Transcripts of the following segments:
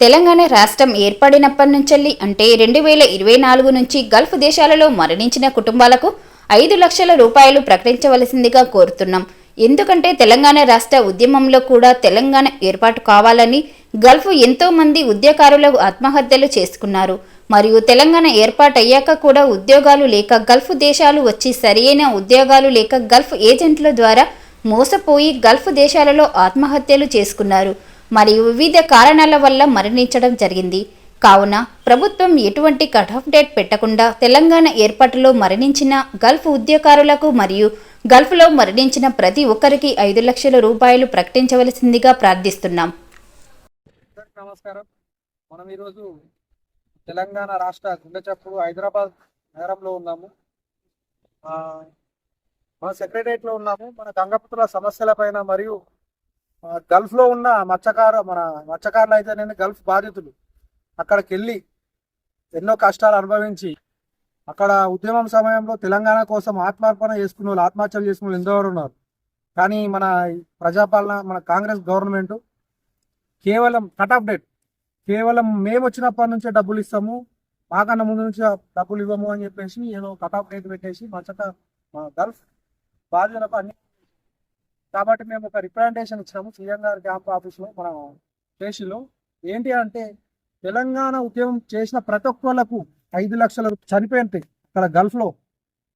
తెలంగాణ రాష్ట్రం ఏర్పడినప్పటి నుంచి అంటే 2024 నుంచి గల్ఫ్ దేశాలలో మరణించిన కుటుంబాలకు 5 లక్షల రూపాయలు ప్రకటించవలసిందిగా కోరుతున్నాం. ఎందుకంటే తెలంగాణ రాష్ట్ర ఉద్యమంలో కూడా తెలంగాణ ఏర్పాటు కావాలని గల్ఫ్ ఎంతో మంది ఉద్యకారులు ఆత్మహత్యలు చేసుకున్నారు. మరియు తెలంగాణ ఏర్పాటయ్యాక కూడా ఉద్యోగాలు లేక గల్ఫ్ దేశాలు వచ్చి సరైన ఉద్యోగాలు లేక గల్ఫ్ ఏజెంట్ల ద్వారా మోసపోయి గల్ఫ్ దేశాలలో ఆత్మహత్యలు చేసుకున్నారు. మరియు వివిధ కారణాల వల్ల మరణించడం జరిగింది. కావున ప్రభుత్వం ఎటువంటి కట్ ఆఫ్ డేట్ పెట్టకుండా తెలంగాణ ఏర్పాటులో మరణించిన గల్ఫ్ ఉద్యోగారులకు మరియు గల్ఫ్లో మరణించిన ప్రతి ఒక్కరికి 5 లక్షల రూపాయలు ప్రకటించవలసిందిగా ప్రార్థిస్తున్నాం. నమస్కారం. మనం ఈరోజు తెలంగాణ రాష్ట్ర గుండెచప్పుడు హైదరాబాద్ నగరంలో ఉన్నాము. మన సెక్రటరియట్లో ఉన్నాము. మన గంగపుత్రుల సమస్యలపైన మరియు గల్ఫ్లో ఉన్న మత్స్యకారులు అయితే నేను గల్ఫ్ బాధితులు అక్కడికి వెళ్ళి ఎన్నో కష్టాలు అనుభవించి అక్కడ ఉద్యమం సమయంలో తెలంగాణ కోసం ఆత్మార్పణ చేసుకున్న వాళ్ళు, ఆత్మహత్యలు చేసుకున్న వాళ్ళు ఎందరో ఉన్నారు. కానీ మన ప్రజాపాలన, మన కాంగ్రెస్ గవర్నమెంట్ కేవలం కట్ ఆఫ్ డేట్, కేవలం మేము వచ్చినప్పటి నుంచే డబ్బులు ఇస్తాము, మాకన్నా ముందు నుంచి డబ్బులు ఇవ్వము అని చెప్పేసి ఏదో కట్ ఆఫ్ డేట్ పెట్టేసి గల్ఫ్ బాధితులకు అన్ని. కాబట్టి మేము ఒక రిప్రజెంటేషన్ ఇచ్చినాము సీఎం గారి క్యాంప్ ఆఫీస్లో, మన స్టేషన్లో. ఏంటి అంటే తెలంగాణ ఉద్యమం చేసిన ప్రతి ఒక్కళ్ళకు 5 లక్షల చనిపోయింది. అక్కడ గల్ఫ్లో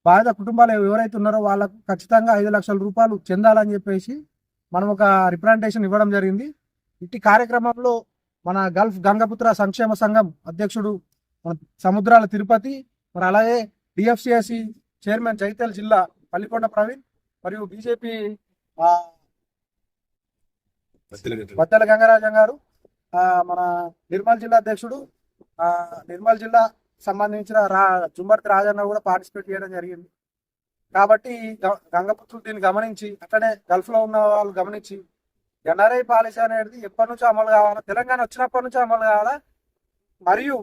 బాధిత కుటుంబాలు ఎవరైతే ఉన్నారో వాళ్ళకు ఖచ్చితంగా 5 లక్షల రూపాయలు చెందాలని చెప్పేసి మనం ఒక రిప్రజెంటేషన్ ఇవ్వడం జరిగింది. ఇట్టి కార్యక్రమంలో మన గల్ఫ్ గంగపుత్ర సంక్షేమ సంఘం అధ్యక్షుడు మన సముద్రాల తిరుపతి, మరి అలాగే డిఎఫ్సిఎస్సి చైర్మన్ జగిత్యాల జిల్లా పల్లికొండ ప్రవీణ్, మరియు బీజేపీ బత్తెల గంగరాజం గారు, మన నిర్మల్ జిల్లా అధ్యక్షుడు, నిర్మల్ జిల్లా సంబంధించిన జుమ్మర్తి రాజన్న కూడా పార్టిసిపేట్ చేయడం జరిగింది. కాబట్టి గంగపుత్రులు దీన్ని గమనించి, అక్కడే గల్ఫ్లో ఉన్న వాళ్ళు గమనించి ఎన్ఆర్ఐ పాలసీ అనేది ఎప్పటి నుంచో అమలు కావాలా, తెలంగాణ వచ్చినప్పటి నుంచో అమలు కావాలా, మరియు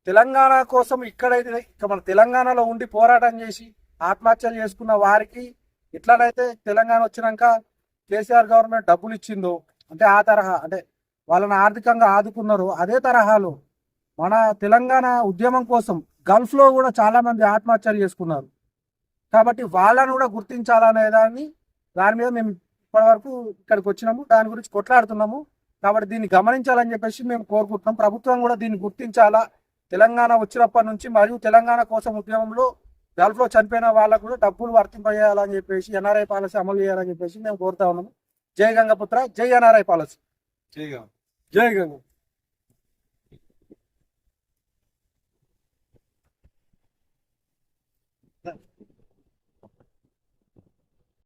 తెలంగాణ కోసం ఇక్కడైతే మన తెలంగాణలో ఉండి పోరాటం చేసి ఆత్మహత్యలు చేసుకున్న వారికి ఎట్లనైతే తెలంగాణ వచ్చినాక కేసీఆర్ గవర్నమెంట్ డబ్బులు ఇచ్చిందో, అంటే ఆ తరహా, అంటే వాళ్ళని ఆర్థికంగా ఆదుకున్నారు, అదే తరహాలో మన తెలంగాణ ఉద్యమం కోసం గల్ఫ్లో కూడా చాలామంది ఆత్మహత్యలు చేసుకున్నారు. కాబట్టి వాళ్ళని కూడా గుర్తించాలనే దాని మీద మేము ఇప్పటివరకు ఇక్కడికి వచ్చినాము, దాని గురించి కొట్లాడుతున్నాము. కాబట్టి దీన్ని గమనించాలని చెప్పేసి మేము కోరుకుంటున్నాం. ప్రభుత్వం కూడా దీన్ని గుర్తించాలా. తెలంగాణ వచ్చినప్పటి నుంచి మరియు తెలంగాణ కోసం ఉద్యమంలో గల్ఫ్లో చనిపోయిన వాళ్ళకు కూడా డబ్బులు వర్తింపజేయాలని చెప్పేసి ఎన్ఆర్ఐ పాలసీ అమలు చేయాలని చెప్పేసి మేము కోరుతా ఉన్నాము. జై గంగపుత్ర, జై ఎన్ఆర్ఐ పాలసీ, జై గంగ.